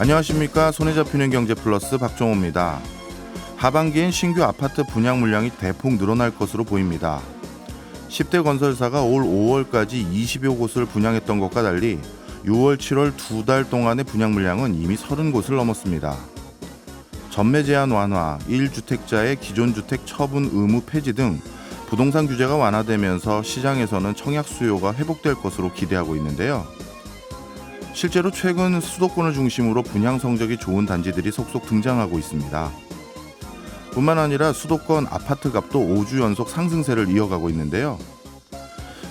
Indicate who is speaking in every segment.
Speaker 1: 안녕하십니까. 손에 잡히는 경제 플러스 박종호입니다. 하반기엔 신규 아파트 분양 물량이 대폭 늘어날 것으로 보입니다. 10대 건설사가 올 5월까지 20여 곳을 분양했던 것과 달리 6월, 7월 두 달 동안의 분양 물량은 이미 30곳을 넘었습니다. 전매 제한 완화, 1주택자의 기존 주택 처분 의무 폐지 등 부동산 규제가 완화되면서 시장에서는 청약 수요가 회복될 것으로 기대하고 있는데요. 실제로 최근 수도권을 중심으로 분양 성적이 좋은 단지들이 속속 등장하고 있습니다. 뿐만 아니라 수도권 아파트 값도 5주 연속 상승세를 이어가고 있는데요.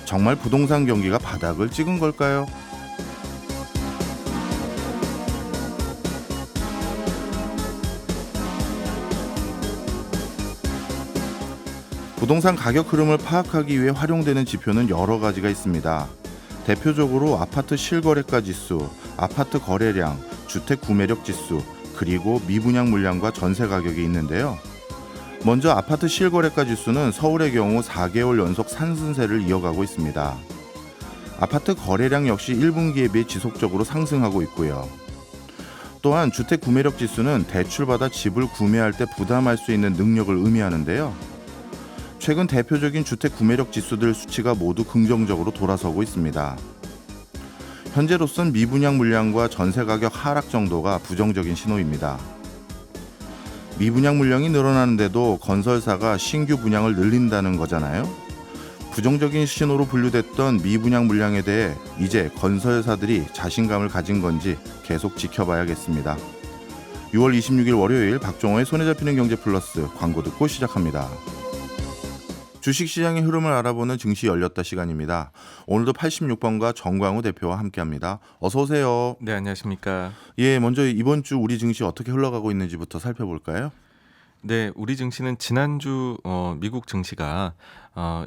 Speaker 1: 정말 부동산 경기가 바닥을 찍은 걸까요? 부동산 가격 흐름을 파악하기 위해 활용되는 지표는 여러 가지가 있습니다. 대표적으로 아파트 실거래가 지수, 아파트 거래량, 주택 구매력 지수, 그리고 미분양 물량과 전세 가격이 있는데요. 먼저 아파트 실거래가 지수는 서울의 경우 4개월 연속 상승세를 이어가고 있습니다. 아파트 거래량 역시 1분기에 비해 지속적으로 상승하고 있고요. 또한 주택 구매력 지수는 대출받아 집을 구매할 때 부담할 수 있는 능력을 의미하는데요. 최근 대표적인 주택 구매력 지수들 수치가 모두 긍정적으로 돌아서고 있습니다. 현재로선 미분양 물량과 전세 가격 하락 정도가 부정적인 신호입니다. 미분양 물량이 늘어나는데도 건설사가 신규 분양을 늘린다는 거잖아요. 부정적인 신호로 분류됐던 미분양 물량에 대해 이제 건설사들이 자신감을 가진 건지 계속 지켜봐야겠습니다. 6월 26일 월요일 박종호의 손에 잡히는 경제 플러스 광고 듣고 시작합니다. 주식시장의 흐름을 알아보는 증시 열렸다 시간입니다. 오늘도 86번가 정광우 대표와 함께합니다. 어서 오세요.
Speaker 2: 네, 안녕하십니까.
Speaker 1: 예, 먼저 이번 주 우리 증시 어떻게 흘러가고 있는지부터 살펴볼까요?
Speaker 2: 네, 우리 증시는 지난주 미국 증시가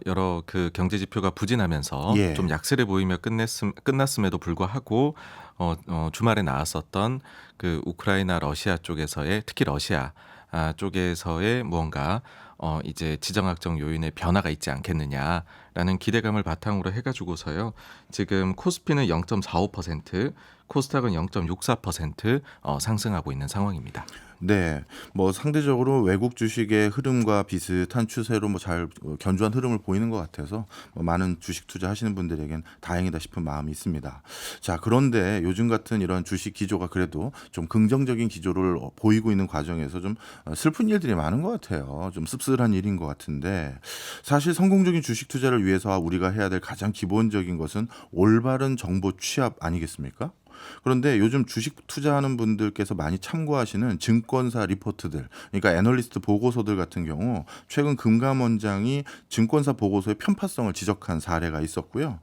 Speaker 2: 여러 그 경제 지표가 부진하면서
Speaker 1: 예.
Speaker 2: 좀 약세를 보이며 끝났음에도 불구하고 주말에 나왔었던 그 우크라이나 러시아 쪽에서의 특히 러시아 쪽에서의 무언가 이제 지정학적 요인의 변화가 있지 않겠느냐라는 기대감을 바탕으로 해가지고서요. 지금 코스피는 0.45%, 코스닥은 0.64% 상승하고 있는 상황입니다.
Speaker 1: 네, 뭐 상대적으로 외국 주식의 흐름과 비슷한 추세로 뭐 잘 견조한 흐름을 보이는 것 같아서 많은 주식 투자하시는 분들에겐 다행이다 싶은 마음이 있습니다. 자, 그런데 요즘 같은 이런 주식 기조가 그래도 좀 긍정적인 기조를 보이고 있는 과정에서 좀 슬픈 일들이 많은 것 같아요. 좀 씁쓸한 일인 것 같은데 사실 성공적인 주식 투자를 위해서 우리가 해야 될 가장 기본적인 것은 올바른 정보 취합 아니겠습니까? 그런데 요즘 주식 투자하는 분들께서 많이 참고하시는 증권사 리포트들, 그러니까 애널리스트 보고서들 같은 경우 최근 금감원장이 증권사 보고서의 편파성을 지적한 사례가 있었고요.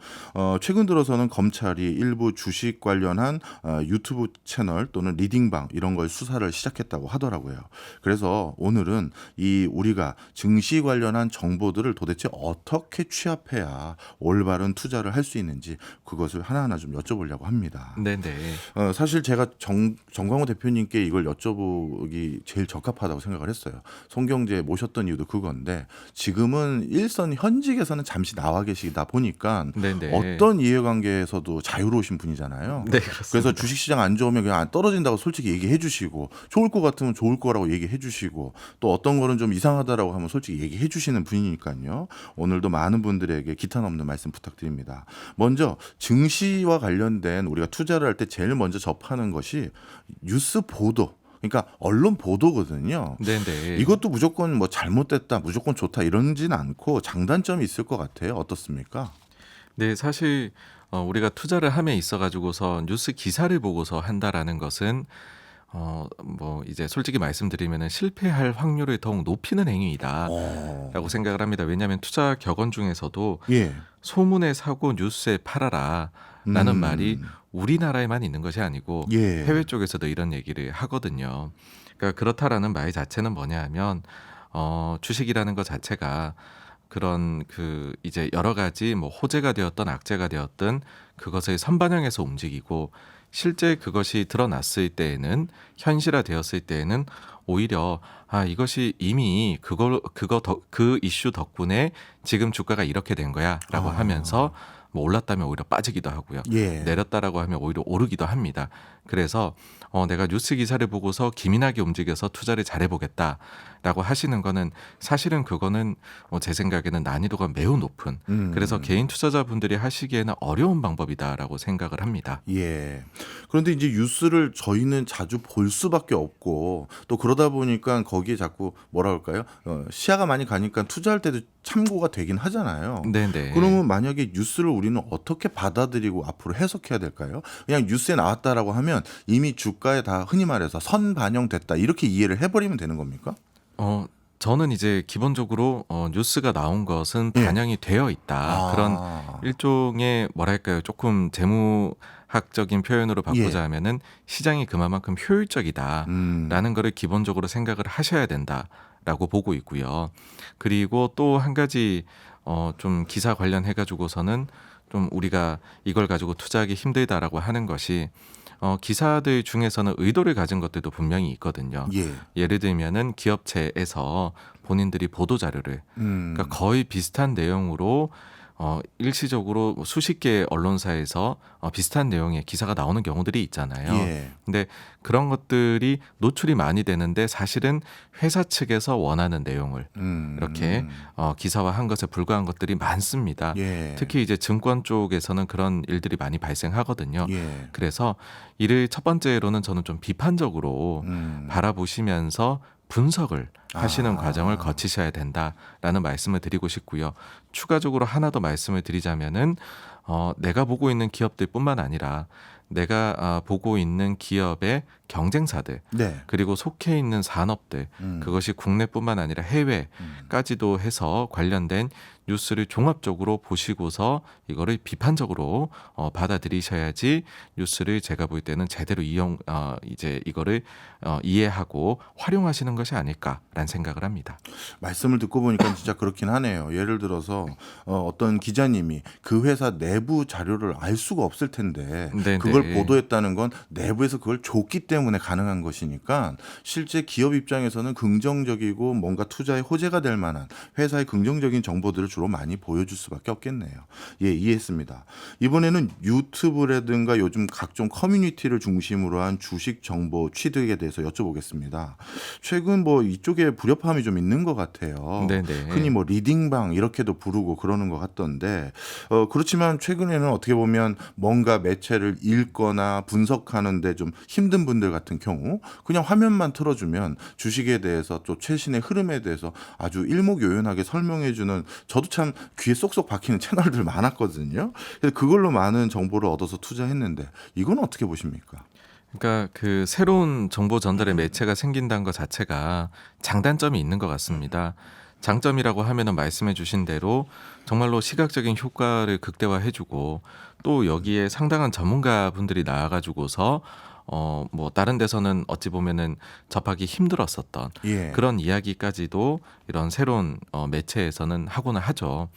Speaker 1: 최근 들어서는 검찰이 일부 주식 관련한 유튜브 채널 또는 리딩방 이런 걸 수사를 시작했다고 하더라고요. 그래서 오늘은 이 우리가 증시 관련한 정보들을 도대체 어떻게 취합해야 올바른 투자를 할 수 있는지 그것을 하나하나 좀 여쭤보려고 합니다.
Speaker 2: 네.
Speaker 1: 사실 제가 정광호 대표님께 이걸 여쭤보기 제일 적합하다고 생각을 했어요. 송경제 모셨던 이유도 그건데 지금은 일선 현직에서는 잠시 나와 계시다 보니까
Speaker 2: 네네.
Speaker 1: 어떤 이해관계에서도 자유로우신 분이잖아요.
Speaker 2: 네, 그렇습니다.
Speaker 1: 그래서 주식시장 안 좋으면 그냥 안 떨어진다고 솔직히 얘기해 주시고 좋을 것 같으면 좋을 거라고 얘기해 주시고 또 어떤 거는 좀 이상하다라고 하면 솔직히 얘기해 주시는 분이니까요. 오늘도 많은 분들에게 기탄 없는 말씀 부탁드립니다. 먼저 증시와 관련된 우리가 투자를 할 때 제일 먼저 접하는 것이 뉴스 보도, 그러니까 언론 보도거든요.
Speaker 2: 네네.
Speaker 1: 이것도 무조건 뭐 잘못됐다, 무조건 좋다 이런진 않고 장단점이 있을 것 같아요. 어떻습니까?
Speaker 2: 네, 사실 우리가 투자를 함에 있어 가지고서 뉴스 기사를 보고서 한다라는 것은 뭐 이제 솔직히 말씀드리면은 실패할 확률을 더욱 높이는 행위이다라고 생각을 합니다. 왜냐하면 투자 격언 중에서도
Speaker 1: 예.
Speaker 2: 소문에 사고 뉴스에 팔아라라는 말이 우리나라에만 있는 것이 아니고
Speaker 1: 예.
Speaker 2: 해외 쪽에서도 이런 얘기를 하거든요. 그러니까 그렇다라는 말 자체는 뭐냐 하면 주식이라는 것 자체가 그런 그 이제 여러 가지 뭐 호재가 되었던 악재가 되었던 그것을 선반영해서 움직이고 실제 그것이 드러났을 때에는 현실화 되었을 때에는 오히려 이것이 이미 그 이슈 덕분에 지금 주가가 이렇게 된 거야라고 하면서 뭐 올랐다면 오히려 빠지기도 하고요.
Speaker 1: 예.
Speaker 2: 내렸다라고 하면 오히려 오르기도 합니다. 그래서 내가 뉴스 기사를 보고서 기민하게 움직여서 투자를 잘해보겠다라고 하시는 거는 사실은 그거는 제 생각에는 난이도가 매우 높은 그래서 개인 투자자분들이 하시기에는 어려운 방법이다라고 생각을 합니다.
Speaker 1: 예. 그런데 이제 뉴스를 저희는 자주 볼 수밖에 없고 또 그러다 보니까 거기에 자꾸 뭐라 그럴까요? 시야가 많이 가니까 투자할 때도 참고가 되긴 하잖아요.
Speaker 2: 네네.
Speaker 1: 그러면 만약에 뉴스를 우리는 어떻게 받아들이고 앞으로 해석해야 될까요? 그냥 뉴스에 나왔다라고 하면 이미 주가에 다 흔히 말해서 선반영됐다 이렇게 이해를 해버리면 되는 겁니까?
Speaker 2: 저는 이제 기본적으로 뉴스가 나온 것은
Speaker 1: 예.
Speaker 2: 반영이 되어 있다. 그런 일종의 뭐랄까요? 조금 재무학적인 표현으로 바꾸자
Speaker 1: 예.
Speaker 2: 하면은 시장이 그만큼 효율적이다라는 거를 기본적으로 생각을 하셔야 된다라고 보고 있고요. 그리고 또 한 가지 좀 기사 관련해 가지고서는 좀 우리가 이걸 가지고 투자하기 힘들다라고 하는 것이 기사들 중에서는 의도를 가진 것들도 분명히 있거든요.
Speaker 1: 예.
Speaker 2: 예를 들면은 기업체에서 본인들이 보도 자료를 그러니까 거의 비슷한 내용으로 일시적으로 수십 개의 언론사에서 비슷한 내용의 기사가 나오는 경우들이 있잖아요.
Speaker 1: 예.
Speaker 2: 근데 그런 것들이 노출이 많이 되는데 사실은 회사 측에서 원하는 내용을 이렇게 기사화한 것에 불과한 것들이 많습니다.
Speaker 1: 예.
Speaker 2: 특히 이제 증권 쪽에서는 그런 일들이 많이 발생하거든요.
Speaker 1: 예.
Speaker 2: 그래서 이를 첫 번째로는 저는 좀 비판적으로 바라보시면서 분석을 하시는 과정을 거치셔야 된다라는 말씀을 드리고 싶고요. 추가적으로 하나 더 말씀을 드리자면은 내가 보고 있는 기업들뿐만 아니라 내가 보고 있는 기업의 경쟁사들
Speaker 1: 네.
Speaker 2: 그리고 속해 있는 산업들 그것이 국내뿐만 아니라 해외까지도 해서 관련된 뉴스를 종합적으로 보시고서 이거를 비판적으로 받아들이셔야지 뉴스를 제가 볼 때는 제대로 이제 이거를 이해하고 활용하시는 것이 아닐까라는 생각을 합니다.
Speaker 1: 말씀을 듣고 보니까 진짜 그렇긴 하네요. 예를 들어서 어떤 기자님이 그 회사 내부 자료를 알 수가 없을 텐데
Speaker 2: 네네.
Speaker 1: 그걸 보도했다는 건 내부에서 그걸 줬기 때문에 가능한 것이니까 실제 기업 입장에서는 긍정적이고 뭔가 투자에 호재가 될 만한 회사의 긍정적인 정보들을 주로 많이 보여줄 수밖에 없겠네요. 예, 이해했습니다. 이번에는 유튜브라든가 요즘 각종 커뮤니티를 중심으로 한 주식 정보 취득에 대해서 여쭤보겠습니다. 최근 뭐 이쪽에 불협화음이 좀 있는 것 같아요.
Speaker 2: 네네.
Speaker 1: 흔히 뭐 리딩방 이렇게도 부르고 그러는 것 같던데 그렇지만 최근에는 어떻게 보면 뭔가 매체를 읽거나 분석하는데 좀 힘든 분들 같은 경우 그냥 화면만 틀어주면 주식에 대해서 또 최신의 흐름에 대해서 아주 일목요연하게 설명해주는 저도 참 귀에 쏙쏙 박히는 채널들 많았거든요. 그래서 그걸로 많은 정보를 얻어서 투자했는데 이건 어떻게 보십니까?
Speaker 2: 그러니까 그 새로운 정보 전달의 매체가 생긴다는 것 자체가 장단점이 있는 것 같습니다. 장점이라고 하면은 말씀해 주신 대로 정말로 시각적인 효과를 극대화해주고 또 여기에 상당한 전문가분들이 나와가지고서 뭐 다른 데서는 어찌 보면은 접하기 힘들었었던
Speaker 1: 예.
Speaker 2: 그런 이야기까지도 이런 새로운 매체에서는 하고는 하죠.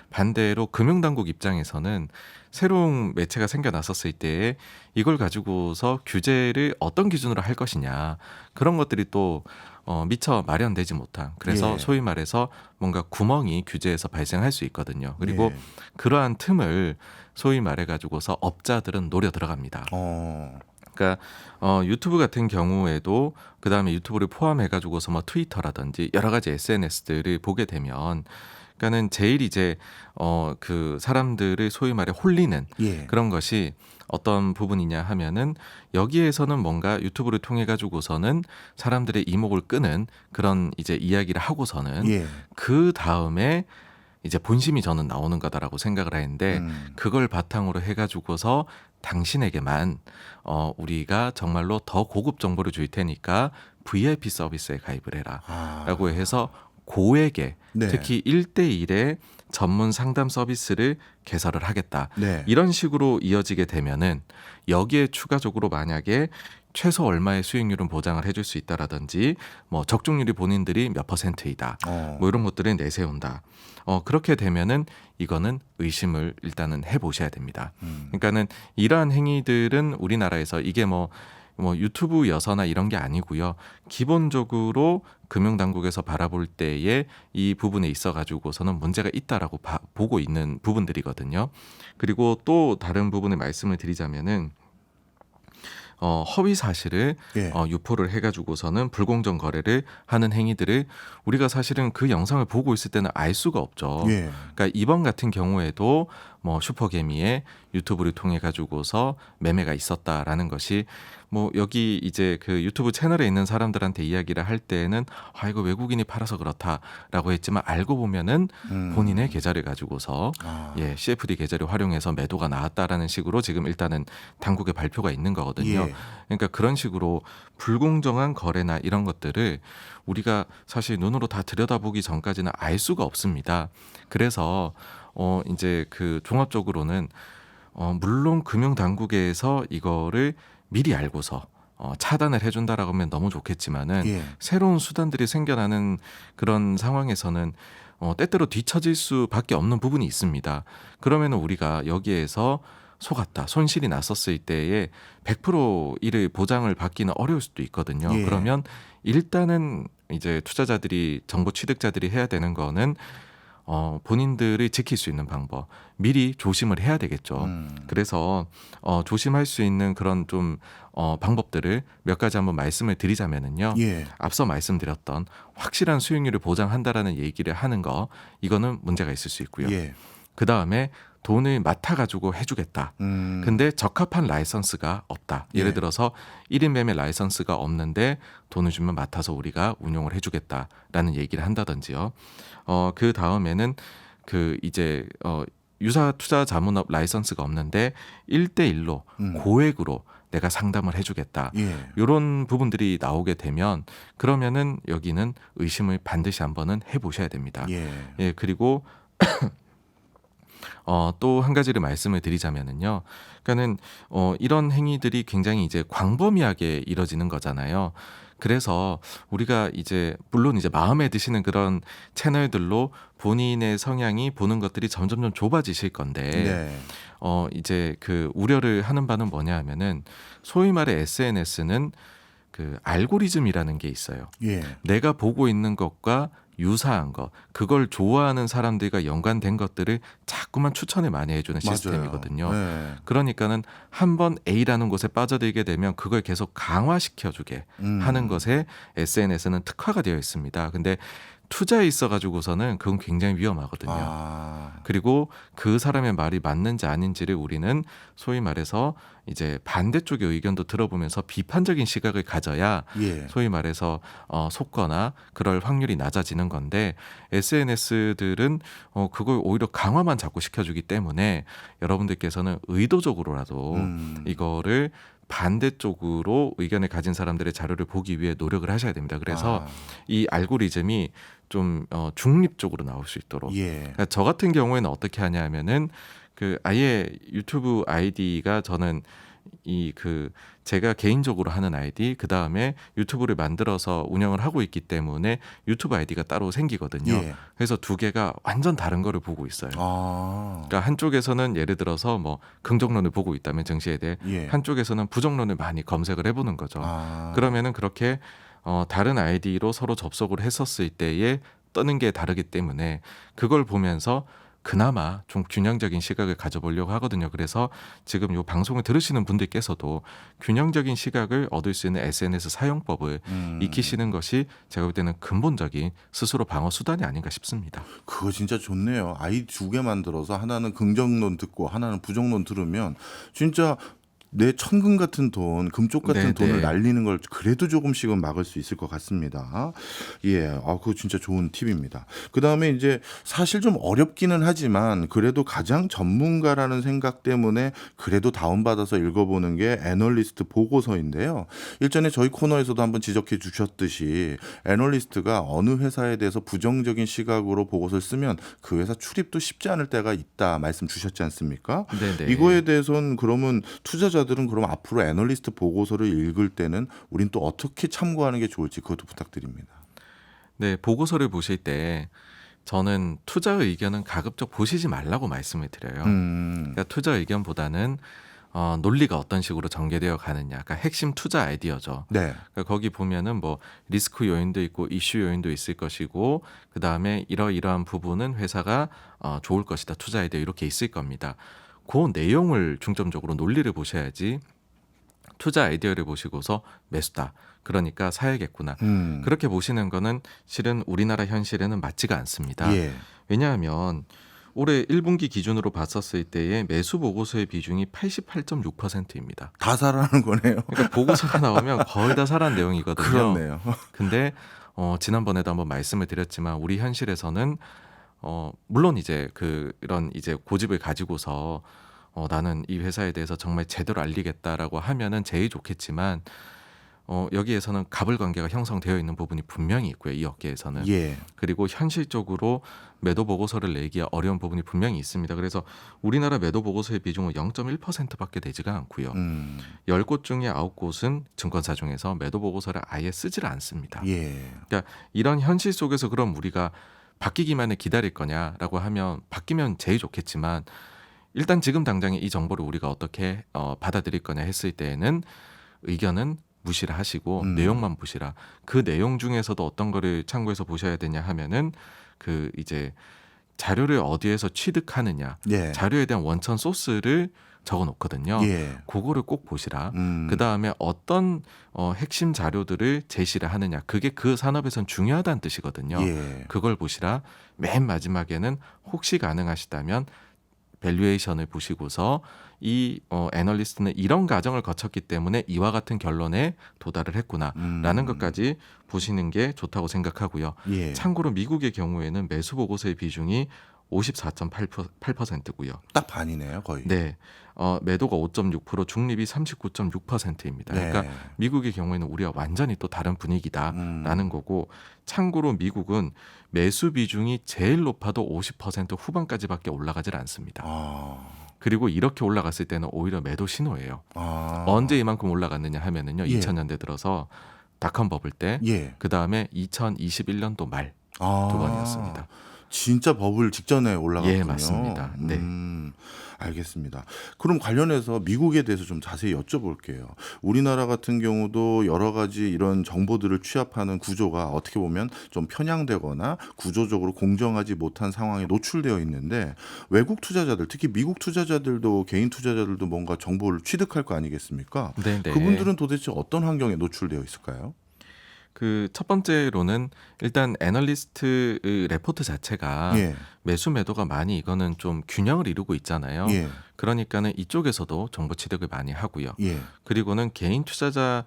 Speaker 2: 반대로 금융당국 입장에서는 새로운 매체가 생겨났었을 때에 이걸 가지고서 규제를 어떤 기준으로 할 것이냐 그런 것들이 또 미처 마련되지 못한 그래서
Speaker 1: 예.
Speaker 2: 소위 말해서 뭔가 구멍이 규제에서 발생할 수 있거든요. 그리고
Speaker 1: 예.
Speaker 2: 그러한 틈을 소위 말해 가지고서 업자들은 노려 들어갑니다. 그러니까 유튜브 같은 경우에도 그다음에 유튜브를 포함해 가지고서 뭐 트위터라든지 여러 가지 SNS들을 보게 되면 그러니까는 제일 이제 그 사람들을 소위 말해 홀리는
Speaker 1: 예.
Speaker 2: 그런 것이 어떤 부분이냐 하면은 여기에서는 뭔가 유튜브를 통해 가지고서는 사람들의 이목을 끄는 그런 이제 이야기를 하고서는
Speaker 1: 예.
Speaker 2: 그 다음에 이제 본심이 저는 나오는 거다라고 생각을 하는데 그걸 바탕으로 해가지고서 당신에게만 우리가 정말로 더 고급 정보를 줄 테니까 VIP 서비스에 가입을 해라라고 해서 고액의
Speaker 1: 네.
Speaker 2: 특히 1대1의 전문 상담 서비스를 개설을 하겠다.
Speaker 1: 네.
Speaker 2: 이런 식으로 이어지게 되면은 여기에 추가적으로 만약에 최소 얼마의 수익률은 보장을 해줄 수 있다라든지 뭐 적중률이 본인들이 몇 %이다. 뭐 이런 것들을 내세운다. 그렇게 되면은 이거는 의심을 일단은 해보셔야 됩니다. 그러니까는 이러한 행위들은 우리나라에서 이게 뭐 뭐 유튜브여서나 이런 게 아니고요. 기본적으로 금융당국에서 바라볼 때에 이 부분에 있어 가지고서는 문제가 있다라고 보고 있는 부분들이거든요. 그리고 또 다른 부분을 말씀을 드리자면은 허위 사실을
Speaker 1: 예.
Speaker 2: 유포를 해가지고서는 불공정 거래를 하는 행위들을 우리가 사실은 그 영상을 보고 있을 때는 알 수가 없죠.
Speaker 1: 예.
Speaker 2: 그러니까 이번 같은 경우에도 뭐 슈퍼개미의 유튜브를 통해 가지고서 매매가 있었다라는 것이 뭐 여기 이제 그 유튜브 채널에 있는 사람들한테 이야기를 할 때에는 이거 외국인이 팔아서 그렇다라고 했지만 알고 보면은 본인의 계좌를 가지고서 예, CFD 계좌를 활용해서 매도가 나왔다라는 식으로 지금 일단은 당국의 발표가 있는 거거든요.
Speaker 1: 예.
Speaker 2: 그러니까 그런 식으로 불공정한 거래나 이런 것들을 우리가 사실 눈으로 다 들여다보기 전까지는 알 수가 없습니다. 그래서 이제 그 종합적으로는 물론 금융당국에서 이거를 미리 알고서 차단을 해준다라고 하면 너무 좋겠지만은
Speaker 1: 예.
Speaker 2: 새로운 수단들이 생겨나는 그런 상황에서는 때때로 뒤처질 수밖에 없는 부분이 있습니다. 그러면 우리가 여기에서 속았다, 손실이 났었을 때에 100% 이를 보장을 받기는 어려울 수도 있거든요.
Speaker 1: 예.
Speaker 2: 그러면 일단은 이제 투자자들이, 정보 취득자들이 해야 되는 거는 본인들이 지킬 수 있는 방법, 미리 조심을 해야 되겠죠. 그래서 조심할 수 있는 그런 좀 방법들을 몇 가지 한번 말씀을 드리자면은요.
Speaker 1: 예.
Speaker 2: 앞서 말씀드렸던 확실한 수익률을 보장한다라는 얘기를 하는 거, 이거는 문제가 있을 수 있고요.
Speaker 1: 예.
Speaker 2: 그 다음에 돈을 맡아가지고 해주겠다. 근데 적합한 라이선스가 없다. 예를
Speaker 1: 예.
Speaker 2: 들어서 1인 매매 라이선스가 없는데 돈을 주면 맡아서 우리가 운용을 해주겠다라는 얘기를 한다든지요. 그 다음에는 그 이제 유사 투자 자문업 라이선스가 없는데 1대1로 고액으로 내가 상담을 해주겠다.
Speaker 1: 예.
Speaker 2: 이런 부분들이 나오게 되면 그러면은 여기는 의심을 반드시 한번은 해보셔야 됩니다.
Speaker 1: 예.
Speaker 2: 예, 그리고 또 한 가지를 말씀을 드리자면은요. 그러니까는 이런 행위들이 굉장히 이제 광범위하게 이뤄지는 거잖아요. 그래서 우리가 이제 물론 이제 마음에 드시는 그런 채널들로 본인의 성향이 보는 것들이 점점점 좁아지실 건데
Speaker 1: 네.
Speaker 2: 이제 그 우려를 하는 바는 뭐냐 하면은 소위 말해 SNS는 그 알고리즘이라는 게 있어요.
Speaker 1: 예.
Speaker 2: 내가 보고 있는 것과 유사한 것, 그걸 좋아하는 사람들과 연관된 것들을 자꾸만 추천을 많이 해주는 시스템이거든요.
Speaker 1: 네.
Speaker 2: 그러니까는 한번 A라는 곳에 빠져들게 되면 그걸 계속 강화시켜주게 하는 것에 SNS는 특화가 되어 있습니다. 근데 투자에 있어가지고서는 그건 굉장히 위험하거든요. 그리고 그 사람의 말이 맞는지 아닌지를 우리는 소위 말해서 이제 반대쪽의 의견도 들어보면서 비판적인 시각을 가져야
Speaker 1: 예.
Speaker 2: 소위 말해서 속거나 그럴 확률이 낮아지는 건데 SNS들은 그걸 오히려 강화만 자꾸 시켜주기 때문에 여러분들께서는 의도적으로라도 이거를 반대쪽으로 의견을 가진 사람들의 자료를 보기 위해 노력을 하셔야 됩니다. 그래서 이 알고리즘이 좀 중립적으로 나올 수 있도록.
Speaker 1: 예.
Speaker 2: 그러니까 저 같은 경우에는 어떻게 하냐 하면은 그 아예 유튜브 아이디가 저는 이 그 제가 개인적으로 하는 아이디, 그 다음에 유튜브를 만들어서 운영을 하고 있기 때문에 유튜브 아이디가 따로 생기거든요.
Speaker 1: 예.
Speaker 2: 그래서 두 개가 완전 다른 거를 보고 있어요.
Speaker 1: 아.
Speaker 2: 그러니까 한쪽에서는 예를 들어서 뭐 긍정론을 보고 있다면 증시에 대해,
Speaker 1: 예.
Speaker 2: 한쪽에서는 부정론을 많이 검색을 해보는 거죠.
Speaker 1: 아.
Speaker 2: 그러면은 그렇게 다른 아이디로 서로 접속을 했었을 때에 뜨는 게 다르기 때문에 그걸 보면서 그나마 좀 균형적인 시각을 가져보려고 하거든요. 그래서 지금 이 방송을 들으시는 분들께서도 균형적인 시각을 얻을 수 있는 SNS 사용법을 익히시는 것이 제가 볼 때는 근본적인 스스로 방어 수단이 아닌가 싶습니다.
Speaker 1: 그거 진짜 좋네요. 아이 두 개 만들어서 하나는 긍정론 듣고 하나는 부정론 들으면 진짜 내 천금 같은 돈, 금쪽 같은
Speaker 2: 네,
Speaker 1: 돈을
Speaker 2: 네.
Speaker 1: 날리는 걸 그래도 조금씩은 막을 수 있을 것 같습니다. 예, 그거 진짜 좋은 팁입니다. 그 다음에 이제 사실 좀 어렵기는 하지만 그래도 가장 전문가라는 생각 때문에 그래도 다운받아서 읽어보는 게 애널리스트 보고서인데요. 일전에 저희 코너에서도 한번 지적해 주셨듯이 애널리스트가 어느 회사에 대해서 부정적인 시각으로 보고서를 쓰면 그 회사 출입도 쉽지 않을 때가 있다 말씀 주셨지 않습니까?
Speaker 2: 네네.
Speaker 1: 이거에 대해서는 그러면 투자자들은 그럼 앞으로 애널리스트 보고서를 읽을 때는 우린 또 어떻게 참고하는 게 좋을지 그것도 부탁드립니다.
Speaker 2: 네, 보고서를 보실 때 저는 투자 의견은 가급적 보시지 말라고 말씀을 드려요. 그러니까 투자 의견보다는 논리가 어떤 식으로 전개되어 가느냐. 그러니까 핵심 투자 아이디어죠.
Speaker 1: 네.
Speaker 2: 그러니까 거기 보면은 뭐 리스크 요인도 있고 이슈 요인도 있을 것이고 그다음에 이러이러한 부분은 회사가 좋을 것이다. 투자 아이디어 이렇게 있을 겁니다. 그 내용을 중점적으로 논리를 보셔야지 투자 아이디어를 보시고서 매수다. 그러니까 사야겠구나. 그렇게 보시는 거는 실은 우리나라 현실에는 맞지가 않습니다.
Speaker 1: 예.
Speaker 2: 왜냐하면 올해 1분기 기준으로 봤었을 때의 매수 보고서의 비중이 88.6%입니다.
Speaker 1: 다 사라는 거네요.
Speaker 2: 그러니까 보고서가 나오면 거의 다 사란 내용이거든요.
Speaker 1: 그렇네요.
Speaker 2: 근데 지난번에도 한번 말씀을 드렸지만 우리 현실에서는 물론 이제 이런 이제 고집을 가지고서 나는 이 회사에 대해서 정말 제대로 알리겠다라고 하면은 제일 좋겠지만 여기에서는 갑을 관계가 형성되어 있는 부분이 분명히 있고요. 이 업계에서는.
Speaker 1: 예.
Speaker 2: 그리고 현실적으로 매도 보고서를 내기가 어려운 부분이 분명히 있습니다. 그래서 우리나라 매도 보고서의 비중은 0.1%밖에 되지가 않고요. 10곳 중에 9곳은 증권사 중에서 매도 보고서를 아예 쓰질 않습니다.
Speaker 1: 예.
Speaker 2: 그러니까 이런 현실 속에서 그럼 우리가 바뀌기만을 기다릴 거냐라고 하면 바뀌면 제일 좋겠지만 일단 지금 당장에 이 정보를 우리가 어떻게 받아들일 거냐 했을 때에는 의견은 무시를 하시고 내용만 보시라. 그 내용 중에서도 어떤 거를 참고해서 보셔야 되냐 하면은 이제 자료를 어디에서 취득하느냐,
Speaker 1: 예.
Speaker 2: 자료에 대한 원천 소스를 적어 놓거든요.
Speaker 1: 예.
Speaker 2: 그거를 꼭 보시라. 그 다음에 어떤 핵심 자료들을 제시를 하느냐. 그게 그 산업에선 중요하다는 뜻이거든요.
Speaker 1: 예.
Speaker 2: 그걸 보시라. 맨 마지막에는 혹시 가능하시다면 밸류에이션을 보시고서 이 애널리스트는 이런 과정을 거쳤기 때문에 이와 같은 결론에 도달을 했구나라는 것까지 보시는 게 좋다고 생각하고요.
Speaker 1: 예.
Speaker 2: 참고로 미국의 경우에는 매수 보고서의 비중이 54.8%고요.
Speaker 1: 딱 반이네요, 거의.
Speaker 2: 네. 매도가 5.6%, 중립이 39.6%입니다.
Speaker 1: 네.
Speaker 2: 그러니까 미국의 경우에는 우리와 완전히 또 다른 분위기다라는 거고 참고로 미국은 매수 비중이 제일 높아도 50% 후반까지밖에 올라가질 않습니다. 그리고 이렇게 올라갔을 때는 오히려 매도 신호예요. 언제 이만큼 올라갔느냐 하면은요.
Speaker 1: 예.
Speaker 2: 2000년대 들어서 닷컴 버블 때,
Speaker 1: 예.
Speaker 2: 그다음에 2021년도 말 두 번이었습니다.
Speaker 1: 진짜 버블 직전에 올라갔군요.
Speaker 2: 예, 맞습니다. 네.
Speaker 1: 알겠습니다. 그럼 관련해서 미국에 대해서 좀 자세히 여쭤볼게요. 우리나라 같은 경우도 여러 가지 이런 정보들을 취합하는 구조가 어떻게 보면 좀 편향되거나 구조적으로 공정하지 못한 상황에 노출되어 있는데 외국 투자자들, 특히 미국 투자자들도 개인 투자자들도 뭔가 정보를 취득할 거 아니겠습니까?
Speaker 2: 네, 네.
Speaker 1: 그분들은 도대체 어떤 환경에 노출되어 있을까요?
Speaker 2: 첫 번째로는 일단 애널리스트 레포트 자체가
Speaker 1: 예.
Speaker 2: 매수 매도가 많이 이거는 좀 균형을 이루고 있잖아요.
Speaker 1: 예.
Speaker 2: 그러니까는 이쪽에서도 정보 취득을 많이 하고요.
Speaker 1: 예.
Speaker 2: 그리고는 개인 투자자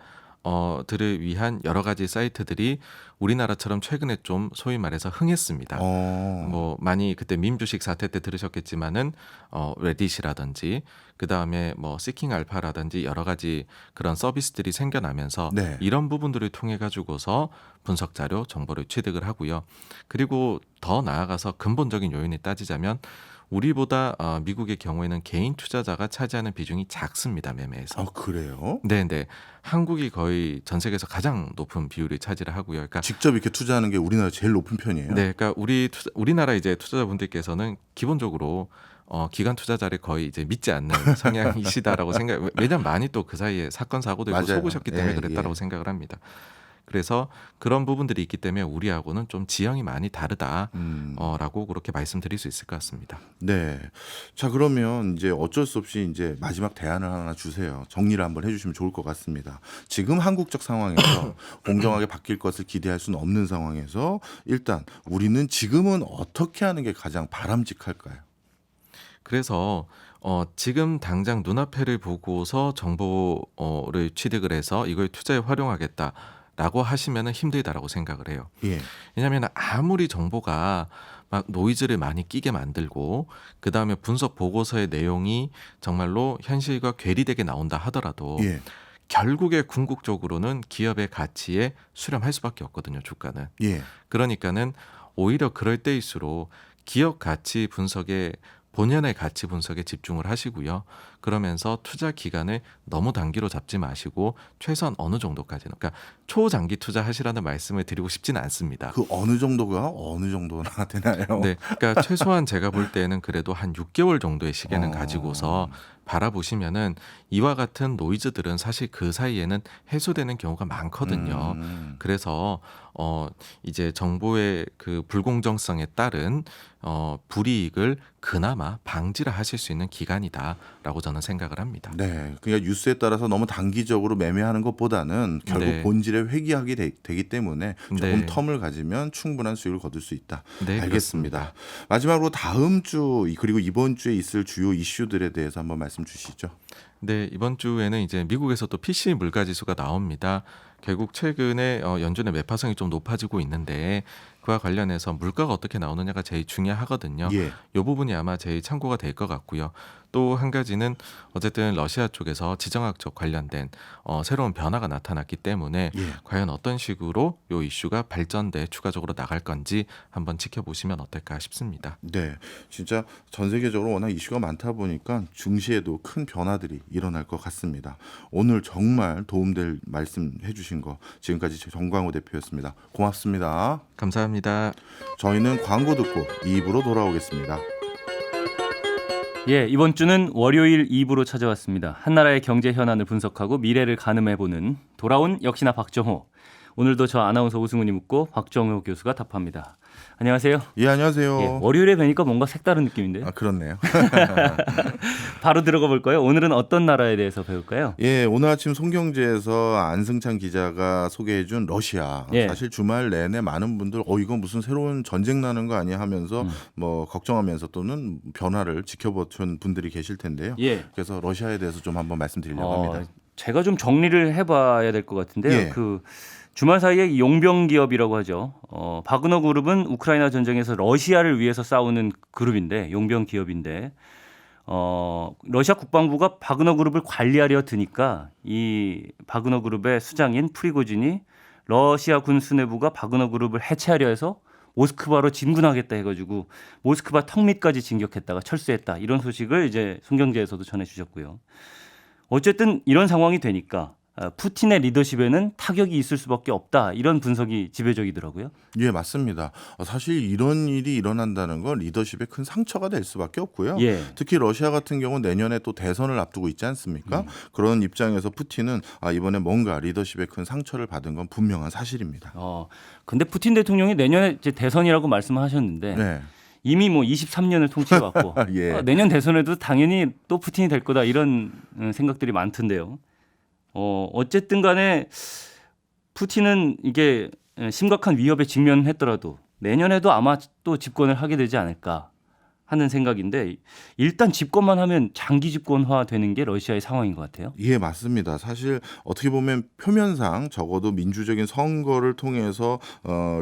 Speaker 2: 들을 위한 여러 가지 사이트들이 우리나라처럼 최근에 좀 소위 말해서 흥했습니다. 뭐 많이 그때 밈 주식 사태 때 들으셨겠지만은 레딧이라든지 그다음에 뭐 시킹 알파라든지 여러 가지 그런 서비스들이 생겨나면서
Speaker 1: 네.
Speaker 2: 이런 부분들을 통해 가지고서 분석 자료 정보를 취득을 하고요. 그리고 더 나아가서 근본적인 요인을 따지자면 우리보다 미국의 경우에는 개인 투자자가 차지하는 비중이 작습니다. 매매에서.
Speaker 1: 그래요?
Speaker 2: 네네. 한국이 거의 전 세계에서 가장 높은 비율을 차지를 하고요. 그러니까
Speaker 1: 직접 이렇게 투자하는 게 우리나라 제일 높은 편이에요.
Speaker 2: 네, 그러니까 우리나라 이제 투자자분들께서는 기본적으로 기관 투자자를 거의 이제 믿지 않는 성향이시다라고 생각. 왜냐면 많이 또 그 사이에 사건 사고도 있고
Speaker 1: 맞아요.
Speaker 2: 속으셨기 때문에
Speaker 1: 예,
Speaker 2: 그랬다라고
Speaker 1: 예.
Speaker 2: 생각을 합니다. 그래서 그런 부분들이 있기 때문에 우리하고는 좀 지형이 많이 다르다라고 그렇게 말씀드릴 수 있을 것 같습니다.
Speaker 1: 네. 자, 그러면 이제 어쩔 수 없이 이제 마지막 대안을 하나 주세요. 정리를 한번 해주시면 좋을 것 같습니다. 지금 한국적 상황에서 공정하게 바뀔 것을 기대할 수는 없는 상황에서 일단 우리는 지금은 어떻게 하는 게 가장 바람직할까요?
Speaker 2: 그래서 지금 당장 눈앞에를 보고서 정보를 취득을 해서 이걸 투자에 활용하겠다라고 하시면은 힘들다라고 생각을 해요.
Speaker 1: 예.
Speaker 2: 왜냐하면 아무리 정보가 막 노이즈를 많이 끼게 만들고 그 다음에 분석 보고서의 내용이 정말로 현실과 괴리되게 나온다 하더라도
Speaker 1: 예.
Speaker 2: 결국에 궁극적으로는 기업의 가치에 수렴할 수밖에 없거든요. 주가는.
Speaker 1: 예.
Speaker 2: 그러니까는 오히려 그럴 때일수록 기업 가치 분석에 본연의 가치 분석에 집중을 하시고요. 그러면서 투자 기간을 너무 단기로 잡지 마시고 최소한 어느 정도까지는, 그러니까 초장기 투자하시라는 말씀을 드리고 싶지는 않습니다.
Speaker 1: 그 어느 정도가 어느 정도나 되나요?
Speaker 2: 네, 그러니까 최소한 제가 볼 때는 그래도 한 6개월 정도의 시계는 가지고서 바라보시면은 이와 같은 노이즈들은 사실 그 사이에는 해소되는 경우가 많거든요. 그래서 이제 정보의 그 불공정성에 따른 불이익을 그나마 방지를 하실 수 있는 기간이다라고 저는 생각을 합니다.
Speaker 1: 네, 그러니까 뉴스에 따라서 너무 단기적으로 매매하는 것보다는 결국
Speaker 2: 네.
Speaker 1: 본질에 회귀하게 되기 때문에 조금
Speaker 2: 네.
Speaker 1: 텀을 가지면 충분한 수익을 거둘 수 있다.
Speaker 2: 네,
Speaker 1: 알겠습니다. 마지막으로 다음 주 그리고 이번 주에 있을 주요 이슈들에 대해서 한번 말씀 주시죠.
Speaker 2: 네, 이번 주에는 이제 미국에서 또 PC 물가 지수가 나옵니다. 결국 최근에 연준의 매파성이 좀 높아지고 있는데 그와 관련해서 물가가 어떻게 나오느냐가 제일 중요하거든요.
Speaker 1: 예.
Speaker 2: 이 부분이 아마 제일 참고가 될 것 같고요. 또 한 가지는 어쨌든 러시아 쪽에서 지정학적 관련된 새로운 변화가 나타났기 때문에
Speaker 1: 예.
Speaker 2: 과연 어떤 식으로 이 이슈가 발전돼 추가적으로 나갈 건지 한번 지켜보시면 어떨까 싶습니다.
Speaker 1: 네, 진짜 전 세계적으로 워낙 이슈가 많다 보니까 증시에도 큰 변화들이 일어날 것 같습니다. 오늘 정말 도움될 말씀 해주신 거 지금까지 정광호 대표였습니다. 고맙습니다.
Speaker 2: 감사합니다.
Speaker 1: 저희는 광고 듣고 2부로 돌아오겠습니다.
Speaker 3: 예, 이번 주는 월요일 2부로 찾아왔습니다. 한나라의 경제 현안을 분석하고 미래를 가늠해보는 돌아온 역시나 박정호. 오늘도 저 아나운서 오승훈이 묻고 박정호 교수가 답합니다. 안녕하세요.
Speaker 1: 예, 안녕하세요.
Speaker 3: 예, 월요일에 뵈니까 뭔가 색다른 느낌인데요.
Speaker 1: 아, 그렇네요.
Speaker 3: 바로 들어가 볼까요? 오늘은 어떤 나라에 대해서 배울까요?
Speaker 1: 예, 오늘 아침 송경제에서 안승찬 기자가 소개해준 러시아.
Speaker 3: 예.
Speaker 1: 사실 주말 내내 많은 분들 이건 무슨 새로운 전쟁 나는 거 아니야 하면서 뭐 걱정하면서 또는 변화를 지켜보신 분들이 계실 텐데요.
Speaker 3: 예.
Speaker 1: 그래서 러시아에 대해서 좀 한번 말씀드리려고 합니다.
Speaker 3: 제가 좀 정리를 해봐야 될 것 같은데요.
Speaker 1: 예.
Speaker 3: 그 주말 사이에 용병 기업이라고 하죠. 바그너 그룹은 우크라이나 전쟁에서 러시아를 위해서 싸우는 그룹인데 용병 기업인데 러시아 국방부가 바그너 그룹을 관리하려 드니까 이 바그너 그룹의 수장인 프리고진이 러시아 군 수뇌부가 바그너 그룹을 해체하려 해서 모스크바로 진군하겠다 해가지고 모스크바 턱 밑까지 진격했다가 철수했다 이런 소식을 이제 송경제에서도 전해주셨고요. 어쨌든 이런 상황이 되니까 푸틴의 리더십에는 타격이 있을 수밖에 없다 이런 분석이 지배적이더라고요.
Speaker 1: 예, 맞습니다. 사실 이런 일이 일어난다는 건 리더십에 큰 상처가 될 수밖에 없고요.
Speaker 3: 예.
Speaker 1: 특히 러시아 같은 경우는 내년에 또 대선을 앞두고 있지 않습니까? 그런 입장에서 푸틴은 이번에 뭔가 리더십에 큰 상처를 받은 건 분명한 사실입니다.
Speaker 3: 근데 푸틴 대통령이 내년에 이제 대선이라고 말씀하셨는데
Speaker 1: 네.
Speaker 3: 이미 뭐 23년을 통치해왔고
Speaker 1: 예.
Speaker 3: 내년 대선에도 당연히 또 푸틴이 될 거다 이런 생각들이 많던데요. 어쨌든 간에 푸틴은 이게 심각한 위협에 직면했더라도 내년에도 아마 또 집권을 하게 되지 않을까 하는 생각인데 일단 집권만 하면 장기 집권화 되는 게 러시아의 상황인 것 같아요.
Speaker 1: 예, 맞습니다. 사실 어떻게 보면 표면상 적어도 민주적인 선거를 통해서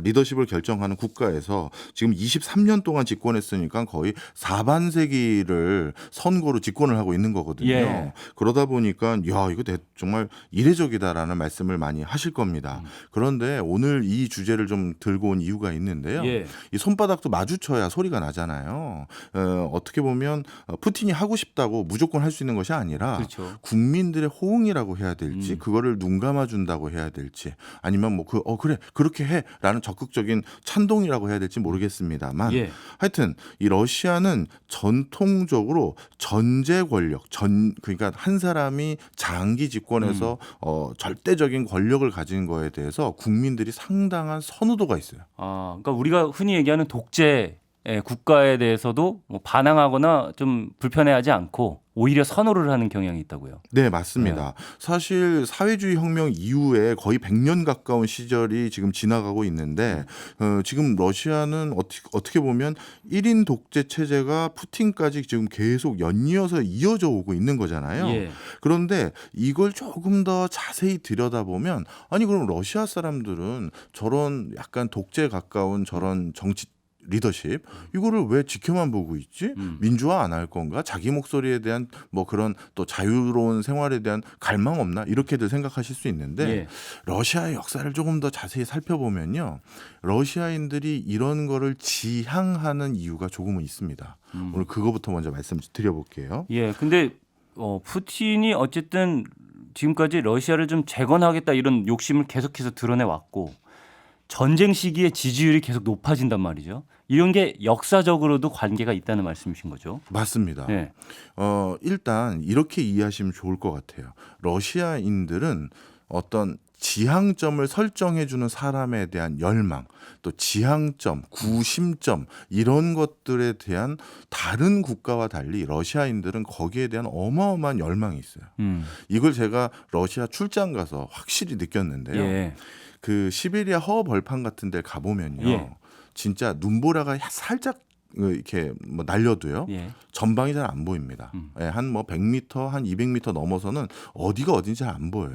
Speaker 1: 리더십을 결정하는 국가에서 지금 23년 동안 집권했으니까 거의 4반세기를 선거로 집권을 하고 있는 거거든요.
Speaker 3: 예.
Speaker 1: 그러다 보니까 이거 정말 이례적이다라는 말씀을 많이 하실 겁니다. 그런데 오늘 이 주제를 좀 들고 온 이유가 있는데요.
Speaker 3: 예.
Speaker 1: 이 손바닥도 마주쳐야 소리가 나잖아요. 어떻게 보면 푸틴이 하고 싶다고 무조건 할 수 있는 것이 아니라
Speaker 3: 그렇죠.
Speaker 1: 국민들의 호응이라고 해야 될지 그거를 눈 감아준다고 해야 될지 아니면 뭐 그래 그렇게 해라는 적극적인 찬동이라고 해야 될지 모르겠습니다만
Speaker 3: 예.
Speaker 1: 하여튼 이 러시아는 전통적으로 전제 권력 그러니까 한 사람이 장기 집권해서 절대적인 권력을 가진 거에 대해서 국민들이 상당한 선호도가 있어요.
Speaker 3: 그러니까 우리가 흔히 얘기하는 독재 국가에 대해서도 뭐 반항하거나 좀 불편해하지 않고 오히려 선호를 하는 경향이 있다고요.
Speaker 1: 네, 맞습니다. 사실 사회주의 혁명 이후에 거의 100년 가까운 시절이 지금 지나가고 있는데 지금 러시아는 어떻게 보면 1인 독재 체제가 푸틴까지 지금 계속 연이어서 이어져 오고 있는 거잖아요.
Speaker 3: 예.
Speaker 1: 그런데 이걸 조금 더 자세히 들여다보면 아니 그럼 러시아 사람들은 저런 약간 독재에 가까운 저런 정치 리더십 이거를 왜 지켜만 보고 있지? 민주화 안 할 건가? 자기 목소리에 대한 뭐 그런 또 자유로운 생활에 대한 갈망 없나? 이렇게들 생각하실 수 있는데
Speaker 3: 예.
Speaker 1: 러시아의 역사를 조금 더 자세히 살펴보면요. 러시아인들이 이런 거를 지향하는 이유가 조금은 있습니다. 오늘 그거부터 먼저 말씀드려볼게요.
Speaker 3: 예. 근데 푸틴이 어쨌든 지금까지 러시아를 좀 재건하겠다 이런 욕심을 계속해서 드러내 왔고 전쟁 시기에 지지율이 계속 높아진단 말이죠. 이런 게 역사적으로도 관계가 있다는 말씀이신 거죠.
Speaker 1: 맞습니다.
Speaker 3: 네.
Speaker 1: 일단 이렇게 이해하시면 좋을 것 같아요. 러시아인들은 어떤 지향점을 설정해주는 사람에 대한 열망, 또 지향점, 구심점 이런 것들에 대한 다른 국가와 달리 러시아인들은 거기에 대한 어마어마한 열망이 있어요. 이걸 제가 러시아 출장 가서 확실히 느꼈는데요.
Speaker 3: 예.
Speaker 1: 그 시베리아 허허 벌판 같은 데 가보면요.
Speaker 3: 예.
Speaker 1: 진짜 눈보라가 살짝 이렇게 뭐 날려도요.
Speaker 3: 예.
Speaker 1: 전방이 잘 안 보입니다. 예, 한 뭐 100m, 한 200m 넘어서는 어디가 어딘지 잘 안 보여요.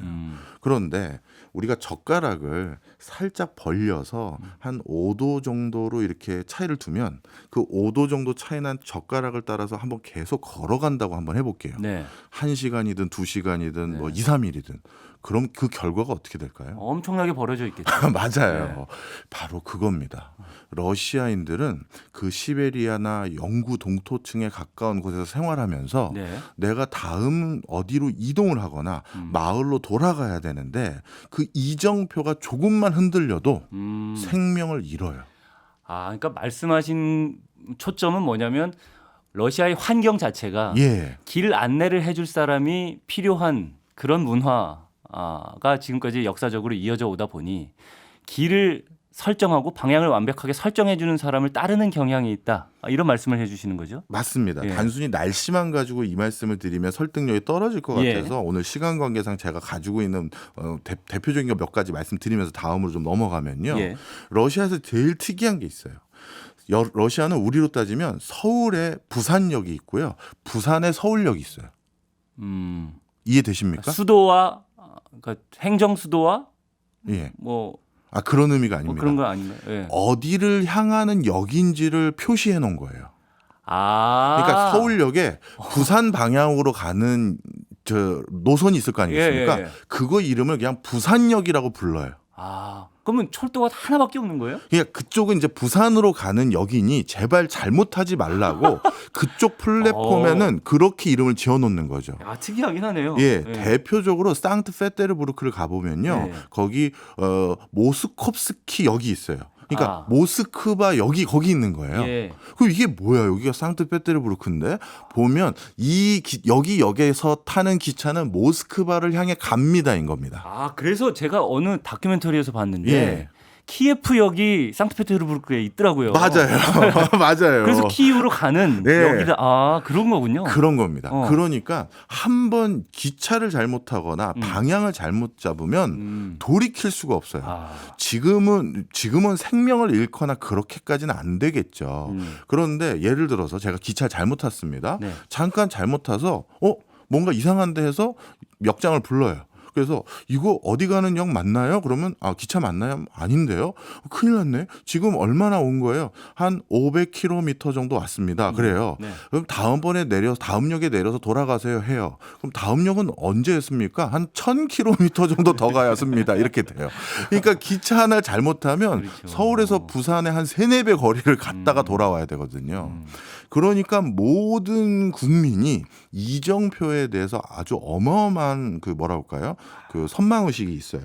Speaker 1: 그런데 우리가 젓가락을 살짝 벌려서 한 5도 정도로 이렇게 차이를 두면 그 5도 정도 차이 난 젓가락을 따라서 한번 계속 걸어간다고 한번 해볼게요.
Speaker 3: 네.
Speaker 1: 1시간이든 2시간이든
Speaker 3: 네.
Speaker 1: 뭐 2, 3일이든. 그럼 그 결과가 어떻게 될까요?
Speaker 3: 엄청나게 벌어져 있겠죠.
Speaker 1: 맞아요.
Speaker 3: 네.
Speaker 1: 바로 그겁니다. 러시아인들은 그 시베리아나 영구 동토층에 가까운 곳에서 생활하면서
Speaker 3: 네.
Speaker 1: 내가 다음 어디로 이동을 하거나 마을로 돌아가야 되는데 그 이정표가 조금만 흔들려도 생명을 잃어요.
Speaker 3: 그러니까 말씀하신 초점은 뭐냐면 러시아의 환경 자체가
Speaker 1: 예.
Speaker 3: 길 안내를 해줄 사람이 필요한 그런 문화가 지금까지 역사적으로 이어져 오다 보니 길을 설정하고 방향을 완벽하게 설정해주는 사람을 따르는 경향이 있다. 이런 말씀을 해주시는 거죠?
Speaker 1: 맞습니다.
Speaker 3: 예.
Speaker 1: 단순히 날씨만 가지고 이 말씀을 드리면 설득력이 떨어질 것
Speaker 3: 예.
Speaker 1: 같아서 오늘 시간 관계상 제가 가지고 있는 대표적인 거 몇 가지 말씀드리면서 다음으로 좀 넘어가면요.
Speaker 3: 예.
Speaker 1: 러시아에서 제일 특이한 게 있어요. 러시아는 우리로 따지면 서울에 부산역이 있고요. 부산에 서울역이 있어요. 이해되십니까?
Speaker 3: 수도와 그러니까 행정 수도와
Speaker 1: 예.
Speaker 3: 뭐
Speaker 1: 그런 의미가 아닙니다.
Speaker 3: 그런 거 아닌가요? 예.
Speaker 1: 어디를 향하는 역인지를 표시해 놓은 거예요.
Speaker 3: 아.
Speaker 1: 그러니까 서울역에 부산 방향으로 가는 저 노선이 있을 거 아니겠습니까?
Speaker 3: 예, 예, 예.
Speaker 1: 그거 이름을 그냥 부산역이라고 불러요.
Speaker 3: 그러면 철도가 하나밖에 없는 거예요?
Speaker 1: 그러니까 그쪽은 이제 부산으로 가는 역인이 제발 잘못하지 말라고 그쪽 플랫폼에는 그렇게 이름을 지어놓는 거죠.
Speaker 3: 특이하긴 하네요.
Speaker 1: 예, 대표적으로 상트페테르부르크를 가보면요,
Speaker 3: 예.
Speaker 1: 거기 모스콥스키 역이 있어요. 그러니까 모스크바 역이 거기 있는 거예요.
Speaker 3: 예.
Speaker 1: 그럼 이게 뭐야? 여기가 상트페테르부르크인데 보면 여기 역에서 타는 기차는 모스크바를 향해 갑니다인 겁니다.
Speaker 3: 그래서 제가 어느 다큐멘터리에서 봤는데
Speaker 1: 예.
Speaker 3: 키예프역이 상트페테르부르크에 있더라고요.
Speaker 1: 맞아요. 맞아요.
Speaker 3: 그래서 키이우로 가는
Speaker 1: 네.
Speaker 3: 여기다 그런 거군요.
Speaker 1: 그런 겁니다. 그러니까 한번 기차를 잘못하거나 방향을 잘못 잡으면 돌이킬 수가 없어요. 지금은 생명을 잃거나 그렇게까지는 안 되겠죠. 그런데 예를 들어서 제가 기차를 잘못 탔습니다.
Speaker 3: 네.
Speaker 1: 잠깐 잘못 타서 뭔가 이상한데 해서 역장을 불러요. 그래서 이거 어디 가는 역 맞나요? 그러면 기차 맞나요? 아닌데요. 큰일 났네. 지금 얼마나 온 거예요? 한 500km 정도 왔습니다. 그래요.
Speaker 3: 네.
Speaker 1: 그럼 다음 역에 내려서 돌아가세요 해요. 그럼 다음 역은 언제 했습니까? 한 1000km 정도 더 가야 습니다. 이렇게 돼요. 그러니까 기차 하나 잘못하면
Speaker 3: 그렇죠.
Speaker 1: 서울에서 부산에 한 3-4배 거리를 갔다가 돌아와야 되거든요. 그러니까 모든 국민이 이정표에 대해서 아주 어마어마한 그 선망의식이 있어요.